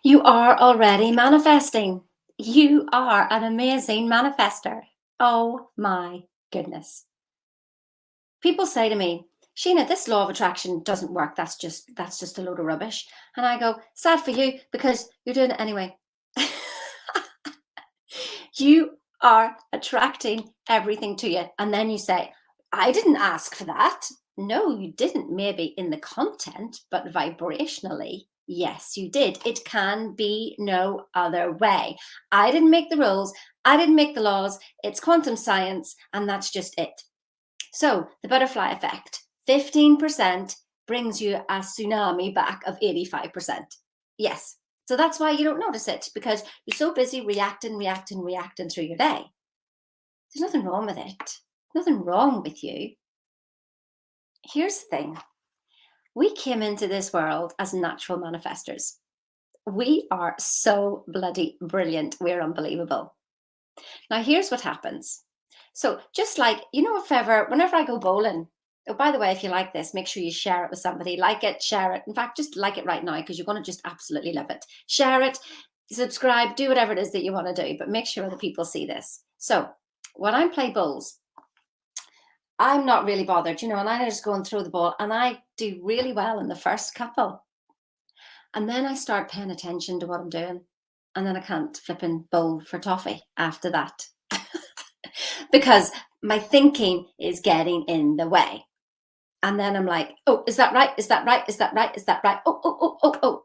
You are already manifesting. You are an amazing manifester. Oh my goodness. People say to me, Sheena, this law of attraction doesn't work. That's just a load of rubbish. And I go, sad for you because you're doing it anyway. You are attracting everything to you. And then you say, I didn't ask for that. No, you didn't, maybe in the content, but vibrationally, yes, you did. It can be no other way. I didn't make the rules. I didn't make the laws. It's quantum science, and that's just it. So, the butterfly effect 15% brings you a tsunami back of 85%. Yes. So that's why you don't notice it because you're so busy reacting through your day. There's nothing wrong with it. Nothing wrong with you. Here's the thing. We came into this world as natural manifestors. We are so bloody brilliant. We're unbelievable. Now, here's what happens. So, just like, if ever, whenever I go bowling, oh, by the way, if you like this, make sure you share it with somebody. Like it, share it. In fact, just like it right now because you're going to just absolutely love it. Share it, subscribe, do whatever it is that you want to do, but make sure that people see this. So, when I play bowls, I'm not really bothered, and I just go and throw the ball and I do really well in the first couple. And then I start paying attention to what I'm doing. And then I can't flipping bowl for toffee after that. Because my thinking is getting in the way. And then I'm like, oh, is that right? Is that right? Is that right? Is that right? Oh.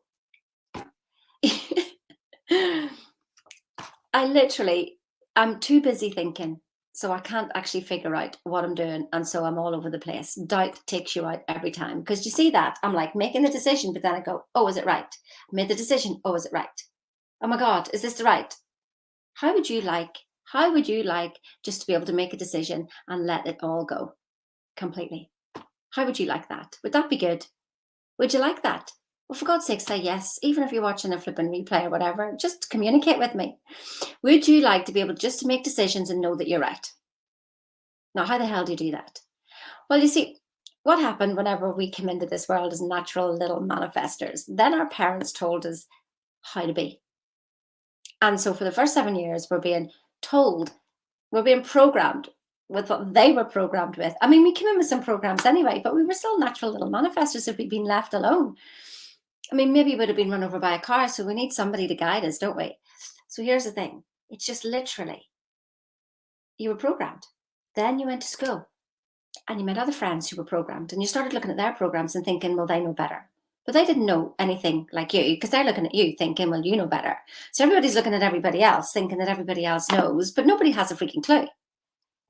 I'm too busy thinking. So I can't actually figure out what I'm doing. And so I'm all over the place. Doubt takes you out every time. Because you see that? I'm like making the decision, but then I go, oh, is it right? I made the decision. Oh, is it right? Oh my God, is this the right? How would you like just to be able to make a decision and let it all go completely? How would you like that? Would that be good? Would you like that? Well, for God's sake, say yes. Even if you're watching a flipping replay or whatever, just communicate with me. Would you like to be able just to make decisions and know that you're right? Now, how the hell do you do that? Well, you see, what happened whenever we came into this world as natural little manifestors? Then our parents told us how to be. And so for the first 7 years, we're being told, we're being programmed with what they were programmed with. I mean, we came in with some programs anyway, but we were still natural little manifestors if we'd been left alone. I mean, maybe we would have been run over by a car, so we need somebody to guide us, don't we? So here's the thing. It's just literally, you were programmed. Then you went to school and you met other friends who were programmed and you started looking at their programs and thinking, well, they know better. But they didn't know anything like you because they're looking at you thinking, well, you know better. So everybody's looking at everybody else thinking that everybody else knows, but nobody has a freaking clue.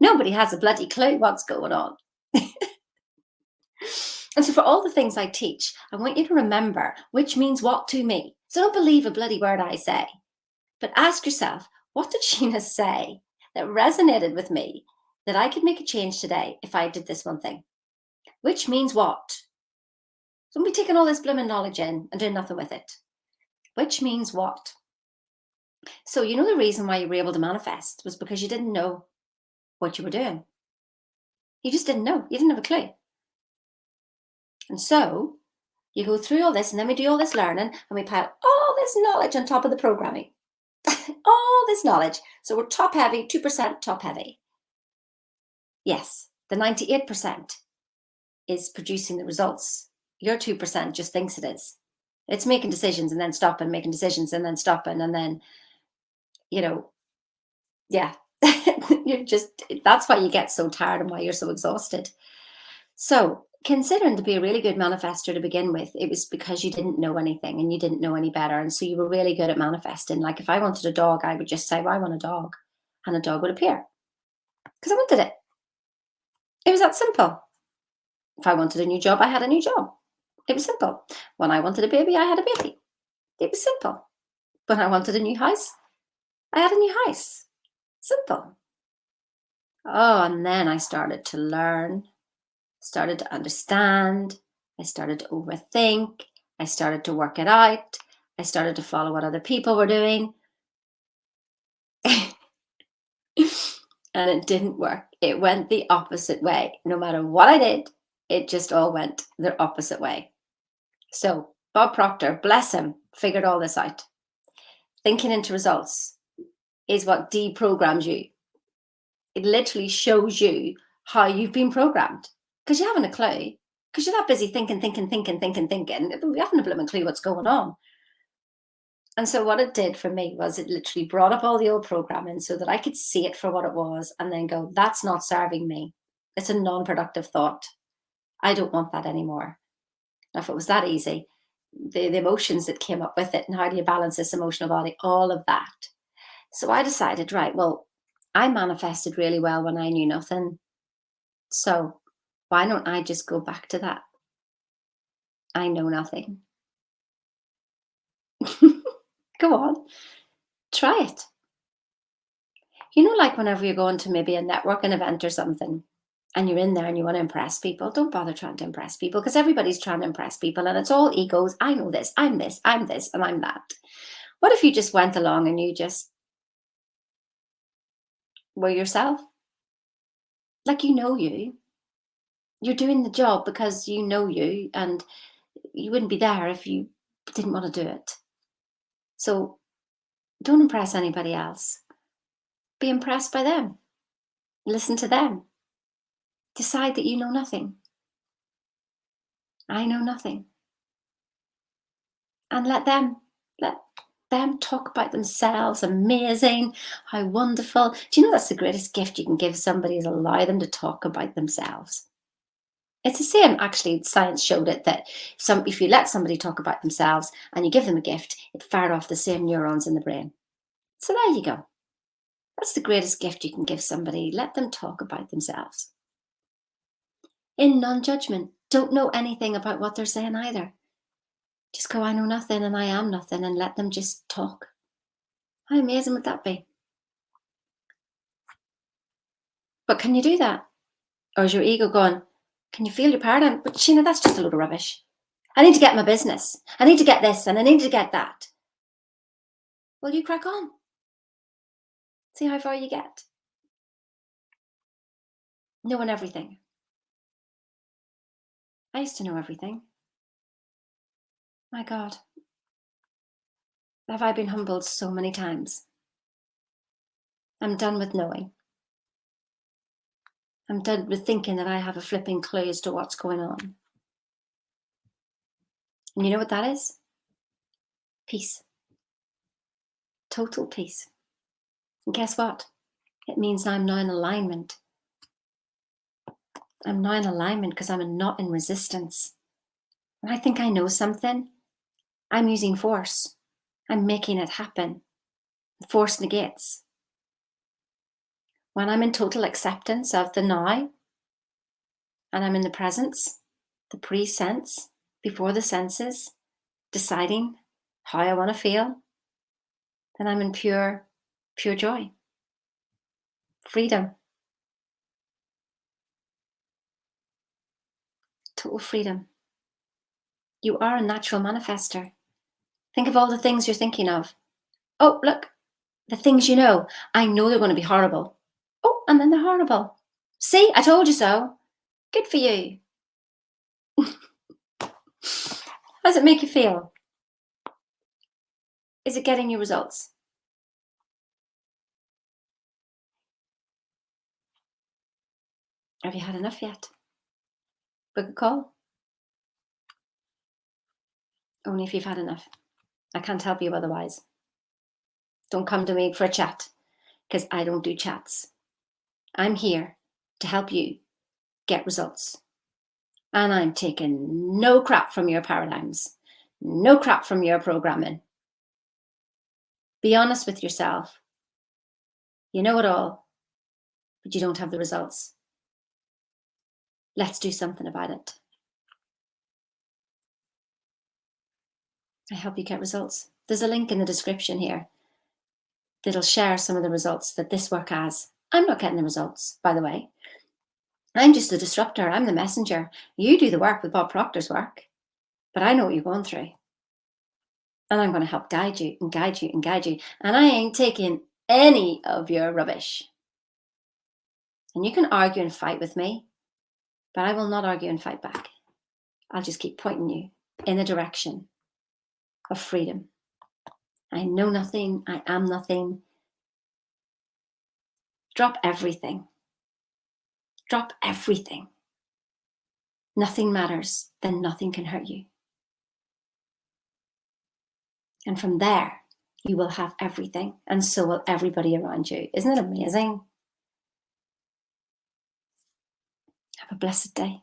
Nobody has a bloody clue what's going on. And so for all the things I teach, I want you to remember which means what to me. So don't believe a bloody word I say, but ask yourself, what did Sheena say that resonated with me that I could make a change today if I did this one thing? Which means what? Don't be taking all this blooming knowledge in and doing nothing with it. Which means what? So you know the reason why you were able to manifest was because you didn't know what you were doing. You just didn't know. You didn't have a clue. And so you go through all this and then we do all this learning and we pile all this knowledge on top of the programming. All this knowledge. So we're top heavy, 2% top heavy. Yes, the 98% is producing the results. Your 2% just thinks it is. It's making decisions and then stopping, making decisions and then stopping. And then, yeah, that's why you get so tired and why you're so exhausted. So considering to be a really good manifester to begin with, it was because you didn't know anything and you didn't know any better. And so you were really good at manifesting. Like if I wanted a dog, I would just say, well, I want a dog. And a dog would appear because I wanted it. It was that simple. If I wanted a new job, I had a new job. It was simple. When I wanted a baby, I had a baby. It was simple. When I wanted a new house, I had a new house. Simple. Oh, and then I started to learn, started to understand. I started to overthink. I started to work it out. I started to follow what other people were doing. And it didn't work. It went the opposite way. No matter what I did, it just all went the opposite way. So Bob Proctor, bless him, figured all this out. thinking into results is what deprograms you. It literally shows you how you've been programmed because you haven't a clue. Because you're that busy thinking. We haven't a blooming clue what's going on. And so what it did for me was it literally brought up all the old programming so that I could see it for what it was and then go, that's not serving me. It's a non-productive thought. I don't want that anymore. Now, if it was that easy, the emotions that came up with it and how do you balance this emotional body, all of that. So I decided, right, well, I manifested really well when I knew nothing. So why don't I just go back to that? I know nothing. Go on, try it. You know, like whenever you're going to maybe a networking event or something and you're in there and you want to impress people, don't bother trying to impress people because everybody's trying to impress people and it's all egos. I know this, I'm this, I'm this, and I'm that. What if you just went along and you just were yourself? Like you know you. You're doing the job because you know you and you wouldn't be there if you didn't want to do it. So don't impress anybody else. Be impressed by them. Listen to them. Decide that you know nothing. I know nothing. And let them talk about themselves. Amazing. How wonderful. Do you know that's the greatest gift you can give somebody is allow them to talk about themselves? It's the same, actually, science showed it that if you let somebody talk about themselves and you give them a gift, it fired off the same neurons in the brain. So there you go. That's the greatest gift you can give somebody. Let them talk about themselves. In non-judgment. Don't know anything about what they're saying either. Just go, I know nothing and I am nothing, and let them just talk. How amazing would that be? But can you do that? Or is your ego going, can you feel your paradigm? But Sheena, that's just a load of rubbish. I need to get my business. I need to get this and I need to get that. Well, you crack on. See how far you get. Knowing everything. I used to know everything. My God. Have I been humbled so many times? I'm done with knowing. I'm done with thinking that I have a flipping clue as to what's going on. And you know what that is? Peace. Total peace. And guess what? It means I'm now in alignment. I'm now in alignment because I'm not in resistance. When I think I know something, I'm using force. I'm making it happen. Force negates. When I'm in total acceptance of the now, and I'm in the presence, the pre-sense, before the senses, deciding how I want to feel, then I'm in pure joy, freedom, total freedom. You are a natural manifester. Think of all the things you're thinking of. Oh, look, the things you know. I know they're going to be horrible. Oh, and then they're horrible. See, I told you so. Good for you. How does it make you feel? Is it getting you results? Have you had enough yet? Book a call. Only if you've had enough. I can't help you otherwise. Don't come to me for a chat because I don't do chats. I'm here to help you get results. And I'm taking no crap from your paradigms, no crap from your programming. Be honest with yourself. You know it all, but you don't have the results. Let's do something about it. I help you get results. There's a link in the description here that'll share some of the results that this work has. I'm not getting the results, by the way. I'm just the disruptor. I'm the messenger. You do the work with Bob Proctor's work, but I know what you're going through. And I'm going to help guide you and guide you and guide you. And I ain't taking any of your rubbish. And you can argue and fight with me, but I will not argue and fight back. I'll just keep pointing you in the direction of freedom. I know nothing, I am nothing. Drop everything. Drop everything. Nothing matters, then nothing can hurt you. And from there, you will have everything, and so will everybody around you. Isn't it amazing? Have a blessed day.